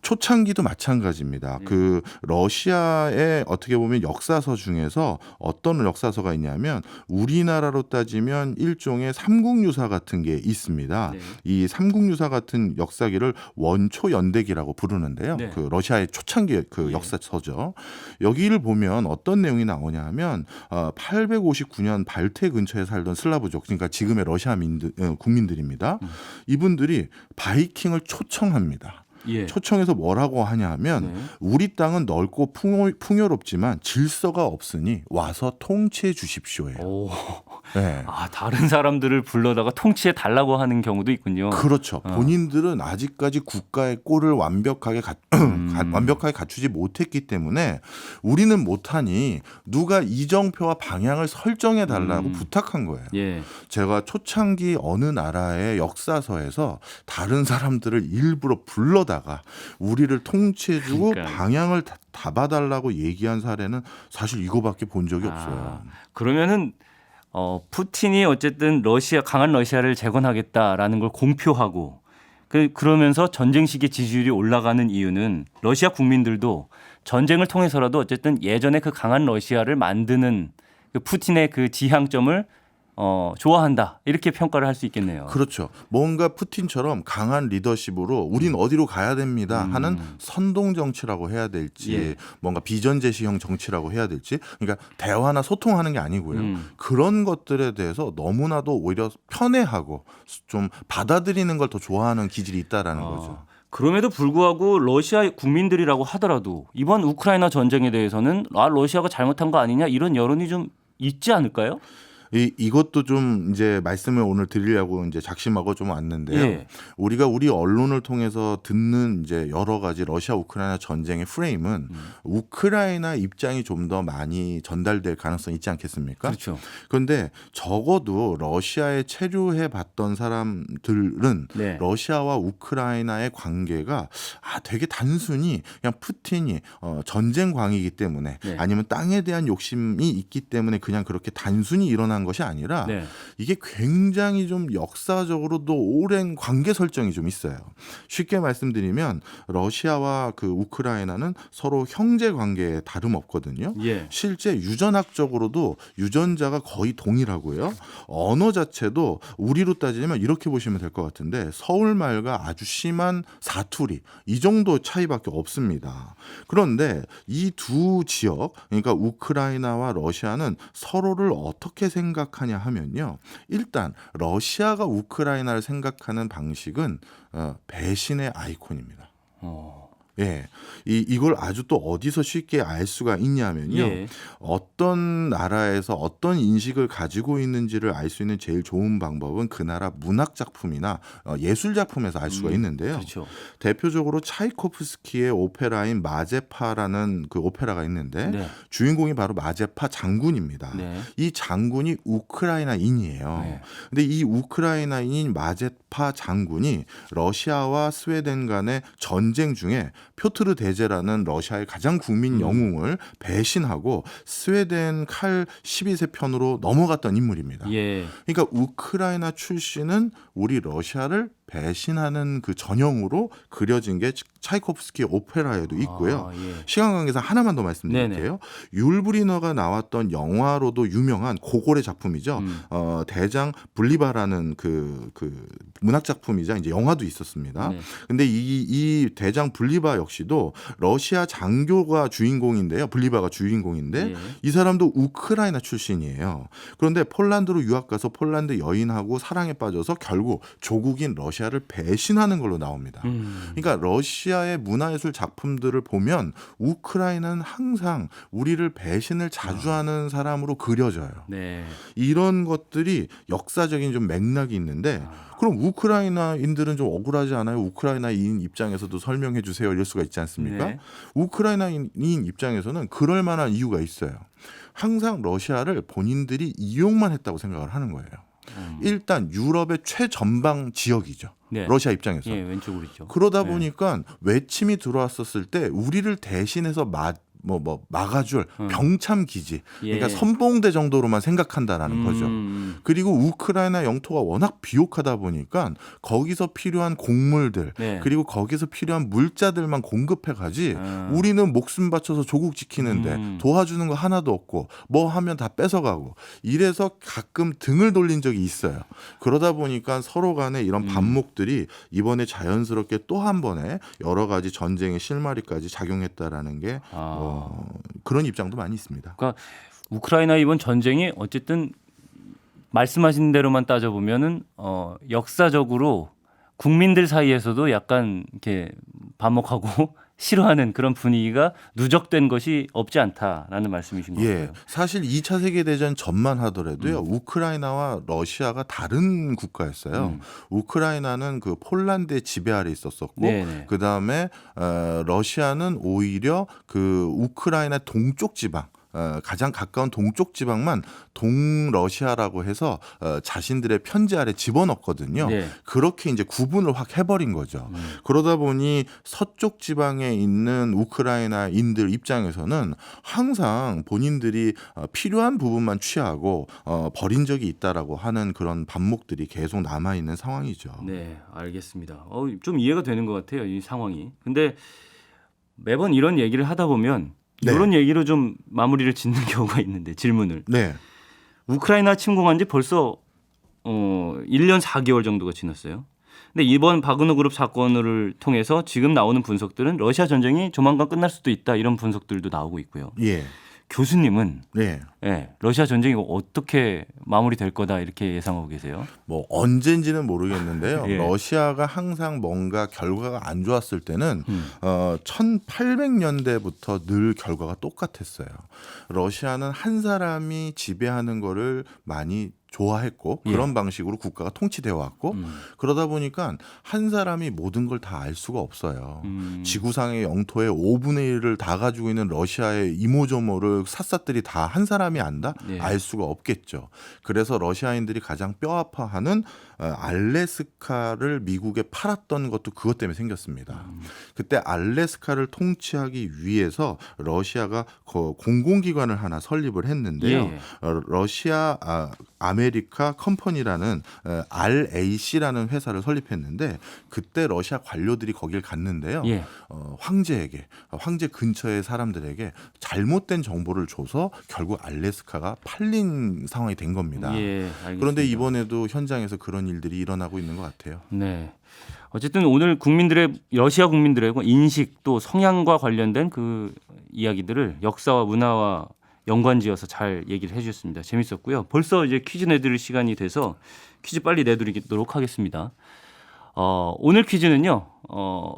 Speaker 1: 초창기도 마찬가지입니다. 그 러시아의 어떻게 보면 역사서 중에서 어떤 역사서가 있냐면 우리나라로 따지면 일종의 삼국유사 같은 게 있습니다.
Speaker 3: 네.
Speaker 1: 이 삼국유사 같은 역사기를 원초연대기라고 부르는데요.
Speaker 3: 네.
Speaker 1: 그 러시아의 초창기 그 역사서죠. 여기를 보면 어떤 내용이 나오냐 하면 859년 발테 근처에 살던 슬라브족, 그러니까 지금의 러시아 국민들입니다. 이분들이 바이킹을 초청합니다.
Speaker 3: 예.
Speaker 1: 초청해서 뭐라고 하냐면 우리 땅은 넓고 풍요롭지만 질서가 없으니 와서 통치해 주십시오예요. 네.
Speaker 3: 다른 사람들을 불러다가 통치해 달라고 하는 경우도 있군요.
Speaker 1: 그렇죠. 본인들은 아직까지 국가의 꼴을 완벽하게 갖추지 못했기 때문에 우리는 못하니 누가 이정표와 방향을 설정해 달라고 부탁한 거예요.
Speaker 3: 예.
Speaker 1: 제가 초창기 어느 나라의 역사서에서 다른 사람들을 일부러 불러다가 우리를 통치해주고 방향을 잡아달라고 얘기한 사례는 사실 이거밖에 본 적이 없어요.
Speaker 3: 그러면은 푸틴이 어쨌든 강한 러시아를 재건하겠다라는 걸 공표하고 그러면서 전쟁 시기에 지지율이 올라가는 이유는 러시아 국민들도 전쟁을 통해서라도 어쨌든 예전에 그 강한 러시아를 만드는 그 푸틴의 그 지향점을 좋아한다 이렇게 평가를 할 수 있겠네요.
Speaker 1: 그렇죠. 뭔가 푸틴처럼 강한 리더십으로 우린 어디로 가야 됩니다 하는 선동 정치라고 해야 될지
Speaker 3: 예.
Speaker 1: 뭔가 비전 제시형 정치라고 해야 될지 그러니까 대화나 소통하는 게 아니고요. 그런 것들에 대해서 너무나도 오히려 편애하고 좀 받아들이는 걸 더 좋아하는 기질이 있다라는 거죠.
Speaker 3: 그럼에도 불구하고 러시아 국민들이라고 하더라도 이번 우크라이나 전쟁에 대해서는 러시아가 잘못한 거 아니냐 이런 여론이 좀 있지 않을까요?
Speaker 1: 이것도 좀 이제 말씀을 오늘 드리려고 이제 작심하고 좀 왔는데요.
Speaker 3: 예.
Speaker 1: 우리가 우리 언론을 통해서 듣는 이제 여러 가지 러시아 우크라이나 전쟁의 프레임은 우크라이나 입장이 좀 더 많이 전달될 가능성이 있지 않겠습니까?
Speaker 3: 그렇죠.
Speaker 1: 그런데 적어도 러시아에 체류해 봤던 사람들은
Speaker 3: 네.
Speaker 1: 러시아와 우크라이나의 관계가 되게 단순히 그냥 푸틴이 전쟁광이기 때문에
Speaker 3: 네.
Speaker 1: 아니면 땅에 대한 욕심이 있기 때문에 그냥 그렇게 단순히 일어난 것이 아니라
Speaker 3: 네.
Speaker 1: 이게 굉장히 좀 역사적으로도 오랜 관계 설정이 좀 있어요. 쉽게 말씀드리면 러시아와 그 우크라이나는 서로 형제 관계에 다름없거든요.
Speaker 3: 예.
Speaker 1: 실제 유전학적으로도 유전자가 거의 동일하고요. 언어 자체도 우리로 따지면 이렇게 보시면 될 것 같은데 서울말과 아주 심한 사투리 이 정도 차이밖에 없습니다. 그런데 이 두 지역 그러니까 우크라이나와 러시아는 서로를 어떻게 생각하냐 하면요. 일단 러시아가 우크라이나를 생각하는 방식은 배신의 아이콘입니다. 예, 이걸 아주 또 어디서 쉽게 알 수가 있냐면요.
Speaker 3: 예.
Speaker 1: 어떤 나라에서 어떤 인식을 가지고 있는지를 알 수 있는 제일 좋은 방법은 그 나라 문학 작품이나 예술 작품에서 알 수가 있는데요.
Speaker 3: 그렇죠.
Speaker 1: 대표적으로 차이코프스키의 오페라인 마제파라는 그 오페라가 있는데
Speaker 3: 네.
Speaker 1: 주인공이 바로 마제파 장군입니다.
Speaker 3: 네.
Speaker 1: 이 장군이 우크라이나인이에요.
Speaker 3: 네.
Speaker 1: 근데 이 우크라이나인인 마제파 장군이 러시아와 스웨덴 간의 전쟁 중에 표트르 대제라는 러시아의 가장 국민 영웅을 배신하고 스웨덴 칼 12세 편으로 넘어갔던 인물입니다.
Speaker 3: 예.
Speaker 1: 그러니까 우크라이나 출신은 우리 러시아를 배신하는 그 전형으로 그려진 게 차이코프스키의 오페라에도 있고요.
Speaker 3: 예.
Speaker 1: 시간 관계상 하나만 더 말씀드릴게요. 율브리너가 나왔던 영화로도 유명한 고골의 작품이죠. 대장 분리바라는 그 문학 작품이자 이제 영화도 있었습니다.
Speaker 3: 네.
Speaker 1: 근데 이 대장 분리바 역시도 러시아 장교가 주인공인데요. 분리바가 주인공인데
Speaker 3: 예.
Speaker 1: 이 사람도 우크라이나 출신이에요. 그런데 폴란드로 유학 가서 폴란드 여인하고 사랑에 빠져서 결국 조국인 러시아를 배신하는 걸로 나옵니다. 그러니까 러시아의 문화예술 작품들을 보면 우크라이나는 항상 우리를 배신을 자주 하는 사람으로 그려져요.
Speaker 3: 네.
Speaker 1: 이런 것들이 역사적인 좀 맥락이 있는데 그럼 우크라이나인들은 좀 억울하지 않아요? 우크라이나인 입장에서도 설명해 주세요. 이럴 수가 있지 않습니까?
Speaker 3: 네.
Speaker 1: 우크라이나인 입장에서는 그럴 만한 이유가 있어요. 항상 러시아를 본인들이 이용만 했다고 생각을 하는 거예요. 일단 유럽의 최전방 지역이죠.
Speaker 3: 네.
Speaker 1: 러시아 입장에서.
Speaker 3: 예, 왼쪽으로 있죠.
Speaker 1: 그러다
Speaker 3: 네.
Speaker 1: 보니까 외침이 들어왔었을 때 우리를 대신해서 막아줄 병참 기지, 그러니까
Speaker 3: 예.
Speaker 1: 선봉대 정도로만 생각한다라는 거죠. 그리고 우크라이나 영토가 워낙 비옥하다 보니까 거기서 필요한 곡물들
Speaker 3: 네.
Speaker 1: 그리고 거기서 필요한 물자들만 공급해 가지 우리는 목숨 바쳐서 조국 지키는데 도와주는 거 하나도 없고 뭐 하면 다 뺏어가고 이래서 가끔 등을 돌린 적이 있어요. 그러다 보니까 서로 간에 이런 반목들이 이번에 자연스럽게 또 한 번에 여러 가지 전쟁의 실마리까지 작용했다라는 게 그런 입장도 많이 있습니다.
Speaker 3: 그러니까 우크라이나 이번 전쟁이 어쨌든 말씀하신 대로만 따져보면은 역사적으로 국민들 사이에서도 약간 이렇게 반목하고 싫어하는 그런 분위기가 누적된 것이 없지 않다라는 말씀이신 것 같아요.
Speaker 1: 사실 2차 세계대전 전만 하더라도요. 우크라이나와 러시아가 다른 국가였어요. 우크라이나는 그 폴란드의 지배 아래 있었었고 그다음에 러시아는 오히려 그 우크라이나 동쪽 지방 가장 가까운 동쪽 지방만 동러시아라고 해서 자신들의 편제 아래 집어넣었거든요.
Speaker 3: 네.
Speaker 1: 그렇게 이제 구분을 확 해버린 거죠. 그러다 보니 서쪽 지방에 있는 우크라이나인들 입장에서는 항상 본인들이 필요한 부분만 취하고 버린 적이 있다라고 하는 그런 반목들이 계속 남아 있는 상황이죠.
Speaker 3: 네, 알겠습니다. 좀 이해가 되는 것 같아요, 이 상황이. 근데 매번 이런 얘기를 하다 보면
Speaker 1: 네.
Speaker 3: 이런 얘기로 좀 마무리를 짓는 경우가 있는데 질문을.
Speaker 1: 네.
Speaker 3: 우크라이나 침공한 지 벌써 1년 4개월 정도가 지났어요. 근데 이번 바그너 그룹 사건을 통해서 지금 나오는 분석들은 러시아 전쟁이 조만간 끝날 수도 있다 이런 분석들도 나오고 있고요.
Speaker 1: 예.
Speaker 3: 교수님은
Speaker 1: 네.
Speaker 3: 러시아 전쟁이 어떻게 마무리될 거다 이렇게 예상하고 계세요?
Speaker 1: 뭐 언젠지는 모르겠는데요.
Speaker 3: 예.
Speaker 1: 러시아가 항상 뭔가 결과가 안 좋았을 때는 1800년대부터 늘 결과가 똑같았어요. 러시아는 한 사람이 지배하는 거를 많이 좋아했고
Speaker 3: 예.
Speaker 1: 그런 방식으로 국가가 통치되어 왔고 그러다 보니까 한 사람이 모든 걸 다 알 수가 없어요. 지구상의 영토의 5분의 1을 다 가지고 있는 러시아의 이모저모를 샅샅들이 다 한 사람이 안다?
Speaker 3: 예.
Speaker 1: 알 수가 없겠죠. 그래서 러시아인들이 가장 뼈아파하는 알래스카를 미국에 팔았던 것도 그것 때문에 생겼습니다. 그때 알래스카를 통치하기 위해서 러시아가 공공기관을 하나 설립을 했는데요.
Speaker 3: 예.
Speaker 1: 러시아 아메리카 컴퍼니라는 RAC라는 회사를 설립했는데 그때 러시아 관료들이 거길 갔는데요.
Speaker 3: 예.
Speaker 1: 황제 근처의 사람들에게 잘못된 정보를 줘서 결국 알래스카가 팔린 상황이 된 겁니다.
Speaker 3: 예, 알겠습니다.
Speaker 1: 그런데 이번에도 현장에서 그런 일들이 일어나고 있는 것 같아요.
Speaker 3: 네. 어쨌든 오늘 러시아 국민들의 인식 또 성향과 관련된 그 이야기들을 역사와 문화와 연관지어서 잘 얘기를 해주셨습니다. 재밌었고요. 벌써 이제 퀴즈 내드릴 시간이 돼서 퀴즈 빨리 내드리도록 하겠습니다. 오늘 퀴즈는요.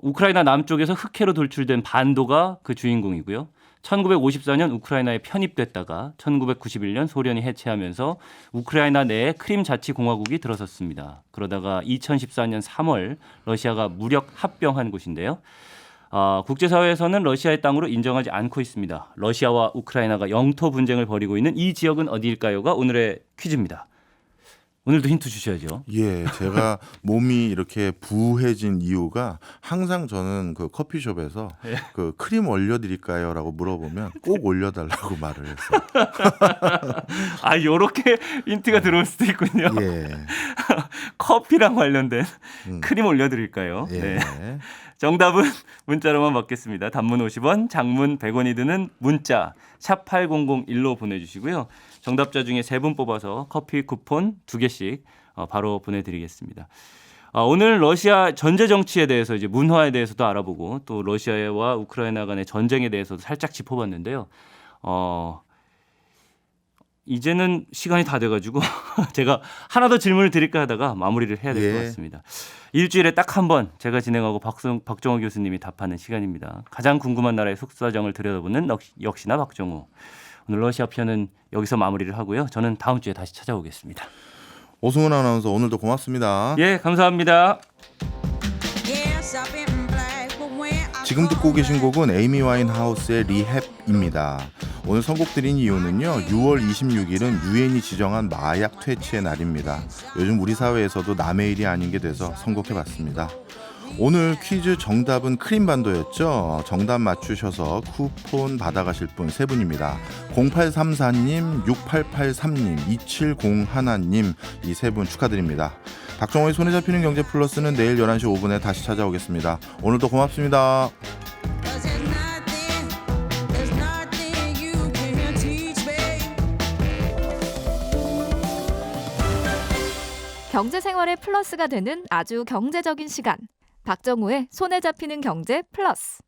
Speaker 3: 우크라이나 남쪽에서 흑해로 돌출된 반도가 그 주인공이고요. 1954년 우크라이나에 편입됐다가 1991년 소련이 해체하면서 우크라이나 내에 크림 자치공화국이 들어섰습니다. 그러다가 2014년 3월 러시아가 무력 합병한 곳인데요. 국제사회에서는 러시아의 땅으로 인정하지 않고 있습니다. 러시아와 우크라이나가 영토 분쟁을 벌이고 있는 이 지역은 어디일까요가 오늘의 퀴즈입니다. 오늘도 힌트 주셔야죠.
Speaker 1: 예, 제가 몸이 이렇게 부해진 이유가 항상 저는 그 커피숍에서
Speaker 3: 예.
Speaker 1: 그 크림 올려드릴까요?라고 물어보면 꼭 올려달라고 말을 했어요.
Speaker 3: 요렇게 힌트가 들어올 수도 있군요.
Speaker 1: 예,
Speaker 3: 커피랑 관련된 크림 올려드릴까요?
Speaker 1: 예.
Speaker 3: 네. 정답은 문자로만 받겠습니다. 단문 50원, 장문 100원이 드는 문자 샵 8001로 보내주시고요. 정답자 중에 3분 뽑아서 커피 쿠폰 2개씩 바로 보내드리겠습니다. 오늘 러시아 전제 정치에 대해서 이제 문화에 대해서도 알아보고 또 러시아와 우크라이나 간의 전쟁에 대해서도 살짝 짚어봤는데요. 이제는 시간이 다 돼가지고 제가 하나 더 질문을 드릴까 하다가 마무리를 해야 될 것
Speaker 1: 예.
Speaker 3: 같습니다. 일주일에 딱 한 번 제가 진행하고 박정호 교수님이 답하는 시간입니다. 가장 궁금한 나라의 속사정을 들여다보는 역시나 박정호. 오늘 러시아 편은 여기서 마무리를 하고요. 저는 다음 주에 다시 찾아오겠습니다.
Speaker 1: 오승훈 아나운서 오늘도 고맙습니다.
Speaker 3: 예, 감사합니다.
Speaker 1: 지금 듣고 계신 곡은 에이미 와인하우스의 리헵입니다. 오늘 선곡드린 이유는요. 6월 26일은 유엔이 지정한 마약 퇴치의 날입니다. 요즘 우리 사회에서도 남의 일이 아닌 게 돼서 선곡해봤습니다. 오늘 퀴즈 정답은 크림반도였죠. 정답 맞추셔서 쿠폰 받아가실 분 3분입니다. 0834님, 6883님, 2701님 이 3분 축하드립니다. 박정호의 손에 잡히는 경제 플러스는 내일 11시 5분에 다시 찾아오겠습니다. 오늘도 고맙습니다.
Speaker 4: 경제 생활의 플러스가 되는 아주 경제적인 시간. 박정호의 손에 잡히는 경제 플러스.